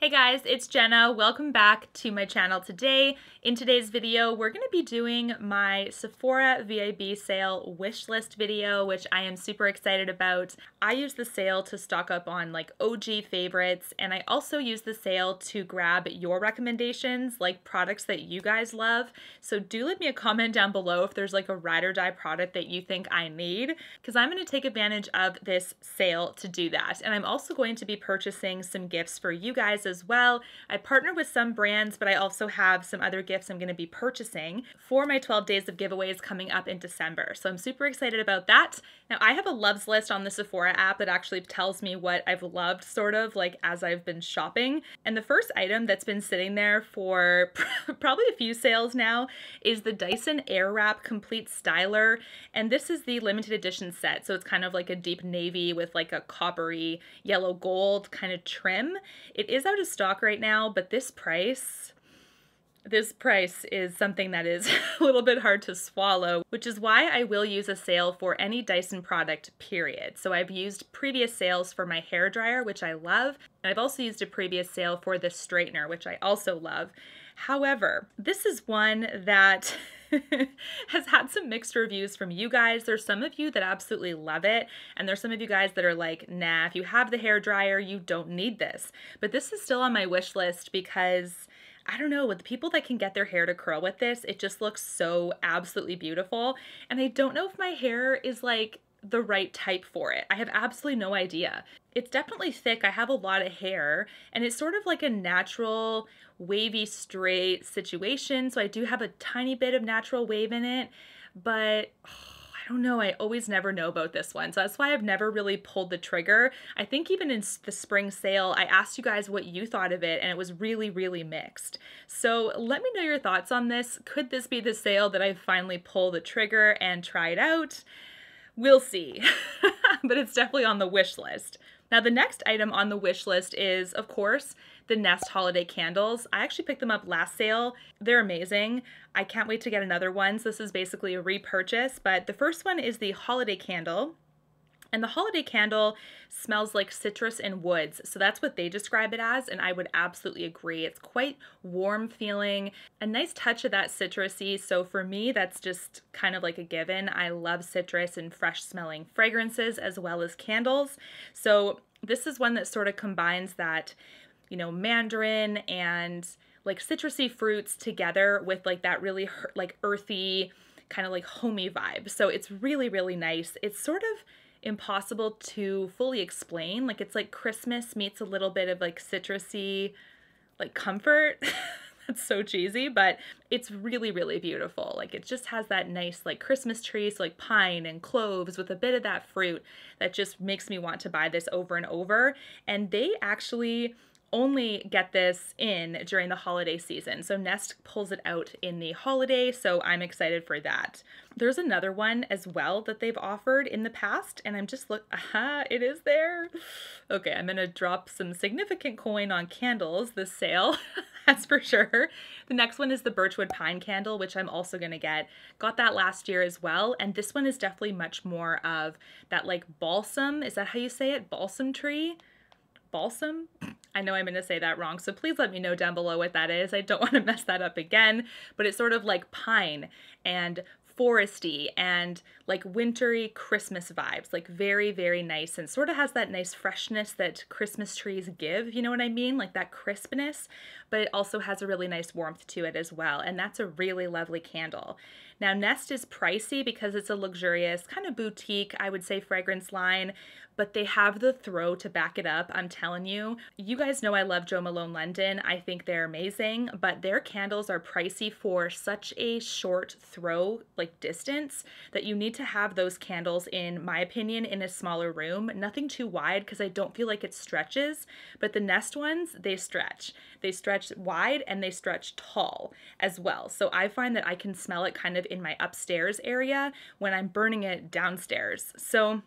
Hey guys, it's Jenna. Welcome back to my channel today. In today's video, we're going to be doing my Sephora VIB sale wish list video, which I am super excited about. I use the sale to stock up on like OG favorites, and I also use the sale to grab your recommendations, like products that you guys love. So do leave me a comment down below if there's like a ride or die product that you think I need, because I'm going to take advantage of this sale to do that. And I'm also going to be purchasing some gifts for you guys as well. I partner with some brands, but I also have some other gifts I'm going to be purchasing for my 12 days of giveaways coming up in December. So I'm super excited about that. Now I have a loves list on the Sephora app that actually tells me what I've loved sort of like as I've been shopping. And the first item that's been sitting there for probably a few sales now is the Dyson Airwrap Complete Styler. And this is the limited edition set. So it's kind of like a deep navy with like a coppery yellow gold kind of trim. It is out of stock right now, but this price is something that is a little bit hard to swallow, which is why I will use a sale for any Dyson product, period. So I've used previous sales for my hairdryer, which I love, and I've also used a previous sale for the straightener, which I also love. However, this is one that has had some mixed reviews from you guys. There's some of you that absolutely love it, and there's some of you guys that are like, nah, if you have the hairdryer, you don't need this. But this is still on my wish list because I don't know, with the people that can get their hair to curl with this, it just looks so absolutely beautiful. And I don't know if my hair is like the right type for it. I have absolutely no idea. It's definitely thick. I have a lot of hair, and it's sort of like a natural wavy straight situation. So I do have a tiny bit of natural wave in it, but I don't know, I always never know about this one. So that's why I've never really pulled the trigger. I think even in the spring sale, I asked you guys what you thought of it, and it was really, really mixed. So let me know your thoughts on this. Could this be the sale that I finally pull the trigger and try it out? We'll see, but it's definitely on the wish list. Now the next item on the wish list is, of course, the Nest holiday candles. I actually picked them up last sale. They're amazing. I can't wait to get another one. So this is basically a repurchase, but the first one is the holiday candle. And the holiday candle smells like citrus and woods. So that's what they describe it as, and I would absolutely agree. It's quite warm feeling, a nice touch of that citrusy. So for me, that's just kind of like a given. I love citrus and fresh smelling fragrances as well as candles. So this is one that sort of combines that, you know, mandarin and like citrusy fruits together with like that really like earthy kind of like homey vibe. So it's really, really nice. It's sort of impossible to fully explain. Like it's like Christmas meets a little bit of like citrusy like comfort. That's so cheesy, but it's really, really beautiful. Like it just has that nice like Christmas tree, so like pine and cloves with a bit of that fruit that just makes me want to buy this over and over. And they actually only get this in during the holiday season. So Nest pulls it out in the holiday, so I'm excited for that. There's another one as well that they've offered in the past, and I'm just it is there. Okay, I'm gonna drop some significant coin on candles this sale, that's for sure. The next one is the Birchwood pine candle, which I'm also gonna get. Got that last year as well, and this one is definitely much more of that like balsam, is that how you say it? Balsam tree? Balsam? I know I'm going to say that wrong, so please let me know down below what that is. I don't want to mess that up again, but it's sort of like pine and foresty and like wintry Christmas vibes, like very, very nice, and sort of has that nice freshness that Christmas trees give, you know what I mean? Like that crispness, but it also has a really nice warmth to it as well, and that's a really lovely candle. Now Nest is pricey because it's a luxurious kind of boutique, I would say, fragrance line, but they have the throw to back it up. I'm telling you. You guys know I love Jo Malone London. I think they're amazing, but their candles are pricey for such a short throw, like distance, that you need to have those candles, in my opinion, in a smaller room. Nothing too wide because I don't feel like it stretches, but the Nest ones, they stretch. They stretch wide and they stretch tall as well. So I find that I can smell it kind of in my upstairs area when I'm burning it downstairs. So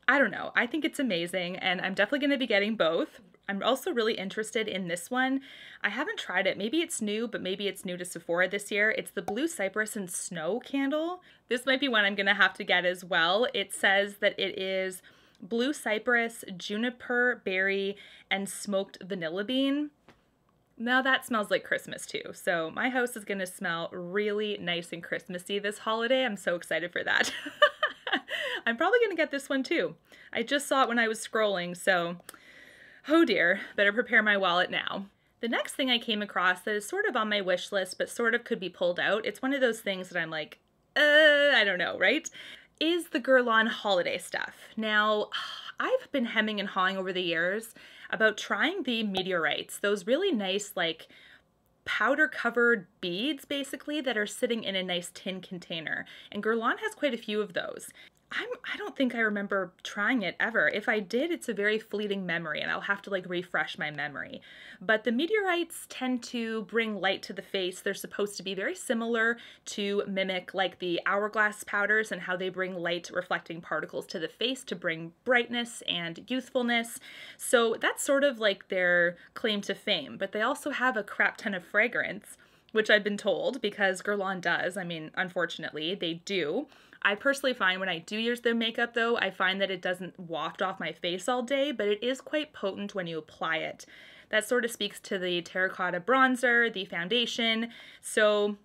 I don't know. I think it's amazing, and I'm definitely going to be getting both. I'm also really interested in this one. I haven't tried it. Maybe it's new, but maybe it's new to Sephora this year. It's the Blue Cypress and Snow candle. This might be one I'm going to have to get as well. It says that it is blue cypress, juniper berry, and smoked vanilla bean. Now that smells like Christmas too. So my house is gonna smell really nice and Christmassy this holiday. I'm so excited for that. I'm probably gonna get this one too. I just saw it when I was scrolling, so oh dear, better prepare my wallet now. The next thing I came across that is sort of on my wish list, but sort of could be pulled out, it's one of those things that I'm like, I don't know, right? Is the Guerlain holiday stuff. Now, I've been hemming and hawing over the years about trying the Meteorites, those really nice, like, powder covered beads basically that are sitting in a nice tin container. And Guerlain has quite a few of those. I don't think I remember trying it ever. If I did, it's a very fleeting memory and I'll have to like refresh my memory. But the Meteorites tend to bring light to the face. They're supposed to be very similar to mimic like the hourglass powders and how they bring light reflecting particles to the face to bring brightness and youthfulness. So that's sort of like their claim to fame. But they also have a crap ton of fragrance, which I've been told, because Guerlain does. I mean, unfortunately, they do. I personally find when I do use their makeup though, I find that it doesn't waft off my face all day, but it is quite potent when you apply it. That sort of speaks to the Terracotta bronzer, the foundation. So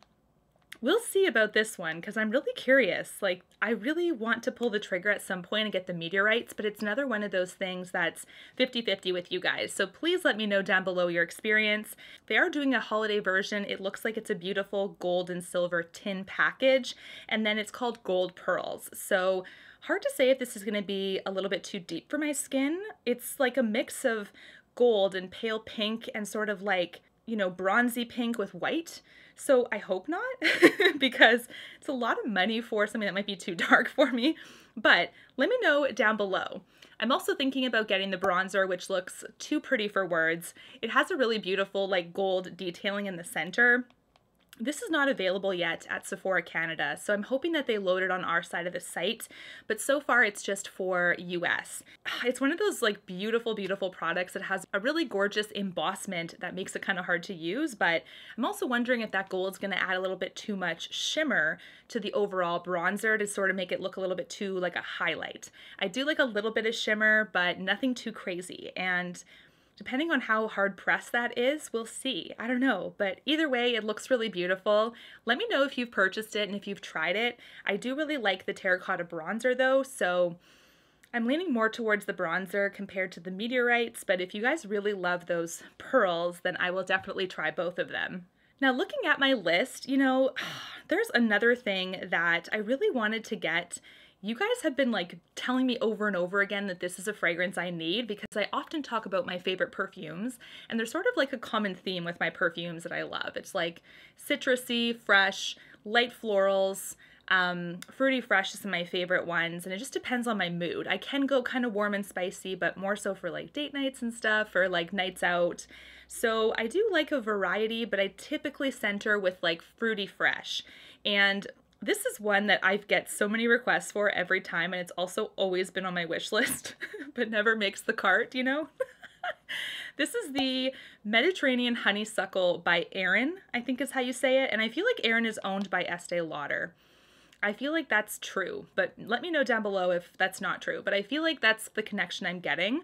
we'll see about this one because I'm really curious. Like, I really want to pull the trigger at some point and get the Meteorites, but it's another one of those things that's 50-50 with you guys. So please let me know down below your experience. They are doing a holiday version. It looks like it's a beautiful gold and silver tin package, and then it's called Gold Pearls. So hard to say if this is going to be a little bit too deep for my skin. It's like a mix of gold and pale pink and sort of like, you know, bronzy pink with white. So I hope not, because it's a lot of money for something that might be too dark for me. But let me know down below. I'm also thinking about getting the bronzer, which looks too pretty for words. It has a really beautiful like gold detailing in the center. This is not available yet at Sephora Canada, so I'm hoping that they load it on our side of the site, but so far it's just for US. It's one of those like beautiful, beautiful products that has a really gorgeous embossment that makes it kind of hard to use, but I'm also wondering if that gold's gonna add a little bit too much shimmer to the overall bronzer to sort of make it look a little bit too like a highlight. I do like a little bit of shimmer, but nothing too crazy, and depending on how hard pressed that is, we'll see. I don't know, but either way, it looks really beautiful. Let me know if you've purchased it and if you've tried it. I do really like the Terracotta bronzer though, so I'm leaning more towards the bronzer compared to the Meteorites, but if you guys really love those pearls, then I will definitely try both of them. Now, looking at my list, you know, there's another thing that I really wanted to get. You guys have been like telling me over and over again that this is a fragrance I need because I often talk about my favorite perfumes, and there's sort of like a common theme with my perfumes that I love. It's like citrusy, fresh, light florals, fruity fresh is some of my favorite ones, and it just depends on my mood. I can go kind of warm and spicy, but more so for like date nights and stuff or like nights out. So I do like a variety, but I typically center with like fruity fresh. And this is one that I get so many requests for every time, and it's also always been on my wish list, but never makes the cart, you know? This is the Mediterranean Honeysuckle by Aerin, I think is how you say it, and I feel like Aerin is owned by Estee Lauder. I feel like that's true, but let me know down below if that's not true, but I feel like that's the connection I'm getting.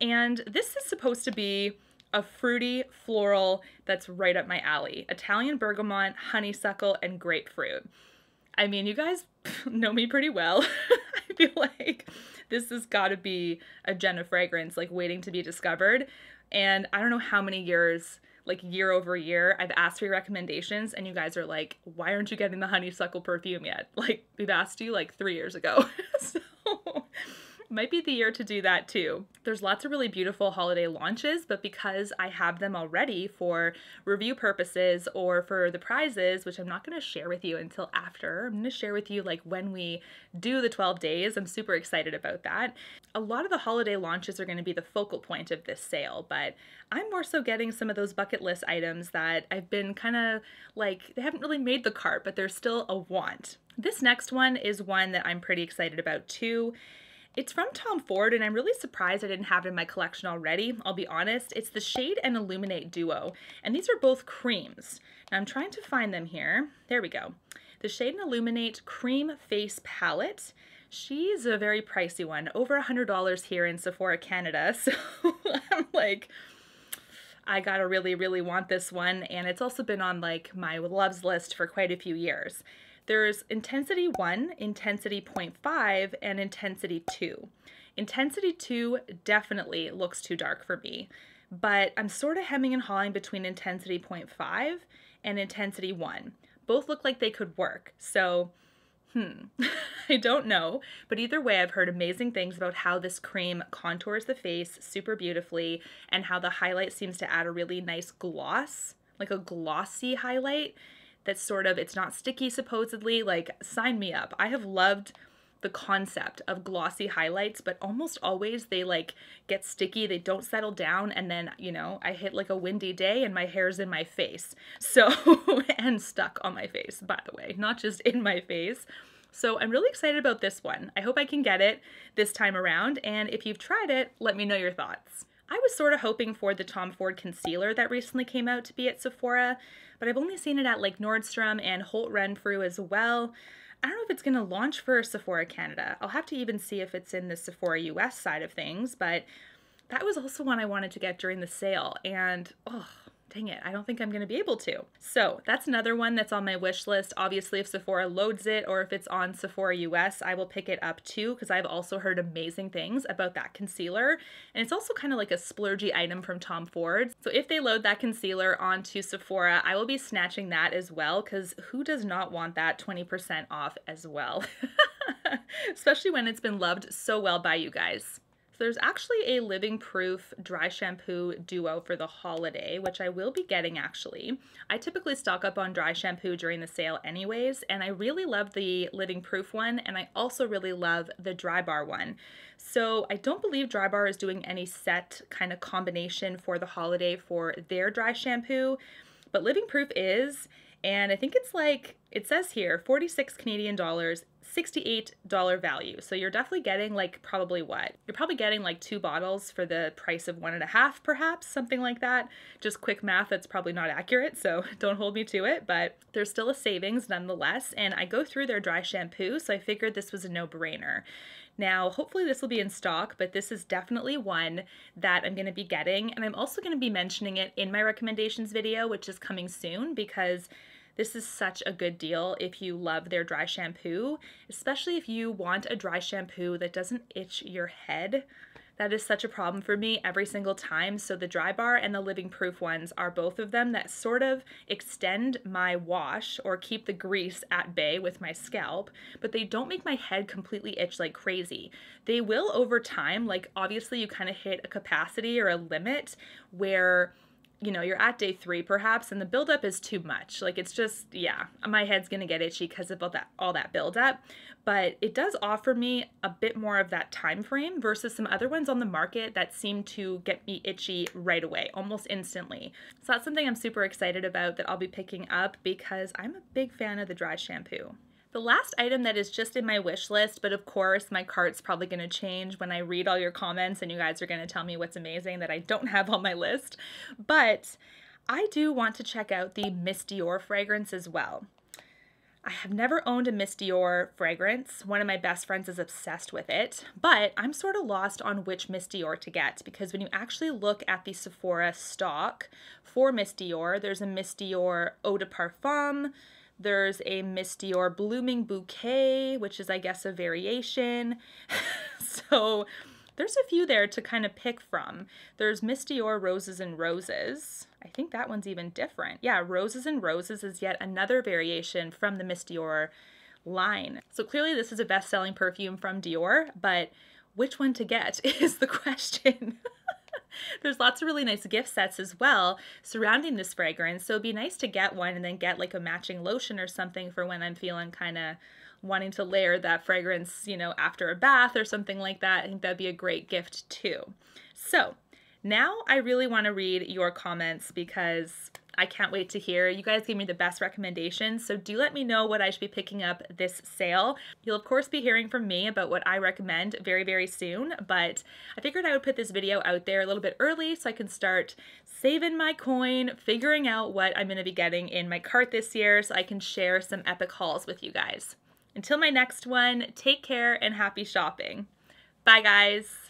And this is supposed to be a fruity floral that's right up my alley. Italian bergamot, honeysuckle, and grapefruit. I mean, you guys know me pretty well. I feel like this has got to be a Jena fragrance, like waiting to be discovered. And I don't know how many years, like year over year, I've asked for your recommendations and you guys are like, why aren't you getting the honeysuckle perfume yet? Like, we've asked you like 3 years ago. So might be the year to do that too. There's lots of really beautiful holiday launches, but because I have them already for review purposes or for the prizes, which I'm not going to share with you until after, I'm going to share with you like when we do the 12 days. I'm super excited about that. A lot of the holiday launches are going to be the focal point of this sale, but I'm more so getting some of those bucket list items that I've been kind of like, they haven't really made the cart, but they're still a want. This next one is one that I'm pretty excited about too. It's from Tom Ford, and I'm really surprised I didn't have it in my collection already, I'll be honest. It's the Shade and Illuminate duo, and these are both creams. Now I'm trying to find them here. There we go. The Shade and Illuminate Cream Face Palette. She's a very pricey one, over $100 here in Sephora Canada, so I'm like, I gotta really, really want this one, and it's also been on like my loves list for quite a few years. There's Intensity 1, Intensity 0.5, and Intensity 2. Intensity 2 definitely looks too dark for me, but I'm sort of hemming and hawing between Intensity 0.5 and Intensity 1. Both look like they could work, so I don't know, but either way, I've heard amazing things about how this cream contours the face super beautifully and how the highlight seems to add a really nice gloss, like a glossy highlight that's sort of, it's not sticky supposedly, like sign me up. I have loved the concept of glossy highlights, but almost always they like get sticky, they don't settle down, and then, you know, I hit like a windy day and my hair's in my face. So, and stuck on my face, by the way, not just in my face. So I'm really excited about this one. I hope I can get it this time around, and if you've tried it, let me know your thoughts. I was sort of hoping for the Tom Ford concealer that recently came out to be at Sephora, but I've only seen it at like Nordstrom and Holt Renfrew as well. I don't know if it's going to launch for Sephora Canada. I'll have to even see if it's in the Sephora US side of things, but that was also one I wanted to get during the sale, and oh, dang it, I don't think I'm going to be able to. So that's another one that's on my wish list. Obviously, if Sephora loads it or if it's on Sephora US, I will pick it up too, because I've also heard amazing things about that concealer. And it's also kind of like a splurgy item from Tom Ford. So if they load that concealer onto Sephora, I will be snatching that as well, because who does not want that 20% off as well? Especially when it's been loved so well by you guys. There's actually a Living Proof dry shampoo duo for the holiday, which I will be getting actually. I typically stock up on dry shampoo during the sale anyways, and I really love the Living Proof one, and I also really love the Dry Bar one. So I don't believe Dry Bar is doing any set kind of combination for the holiday for their dry shampoo, but Living Proof is, and I think it's like, it says here, 46 Canadian dollars, $68 value. So you're definitely getting like probably what? You're probably getting like 2 bottles for the price of 1.5 perhaps, something like that. Just quick math, that's probably not accurate, so don't hold me to it, but there's still a savings nonetheless. And I go through their dry shampoo, so I figured this was a no-brainer. Now, hopefully this will be in stock, but this is definitely one that I'm going to be getting, and I'm also going to be mentioning it in my recommendations video, which is coming soon, because this is such a good deal if you love their dry shampoo, especially if you want a dry shampoo that doesn't itch your head. That is such a problem for me every single time. So the Dry Bar and the Living Proof ones are both of them that sort of extend my wash or keep the grease at bay with my scalp, but they don't make my head completely itch like crazy. They will over time, like obviously you kind of hit a capacity or a limit where, you know, you're at day 3 perhaps, and the buildup is too much. Like it's just, yeah, my head's gonna get itchy because of all that buildup. But it does offer me a bit more of that time frame versus some other ones on the market that seem to get me itchy right away, almost instantly. So that's something I'm super excited about that I'll be picking up because I'm a big fan of the dry shampoo. The last item that is just in my wish list, but of course my cart's probably going to change when I read all your comments and you guys are going to tell me what's amazing that I don't have on my list, but I do want to check out the Miss Dior fragrance as well. I have never owned a Miss Dior fragrance. One of my best friends is obsessed with it, but I'm sort of lost on which Miss Dior to get because when you actually look at the Sephora stock for Miss Dior, there's a Miss Dior Eau de Parfum, there's a Miss Dior Blooming Bouquet, which is, I guess, a variation. So there's a few there to kind of pick from. There's Miss Dior Roses and Roses. I think that one's even different. Yeah, Roses and Roses is yet another variation from the Miss Dior line. So clearly this is a best-selling perfume from Dior, but which one to get is the question. There's lots of really nice gift sets as well surrounding this fragrance, so it'd be nice to get one and then get like a matching lotion or something for when I'm feeling kind of wanting to layer that fragrance, you know, after a bath or something like that. I think that'd be a great gift too. So now I really want to read your comments because I can't wait to hear. You guys gave me the best recommendations, so do let me know what I should be picking up this sale. You'll of course be hearing from me about what I recommend very, very soon, but I figured I would put this video out there a little bit early so I can start saving my coin, figuring out what I'm going to be getting in my cart this year so I can share some epic hauls with you guys. Until my next one, take care and happy shopping. Bye guys!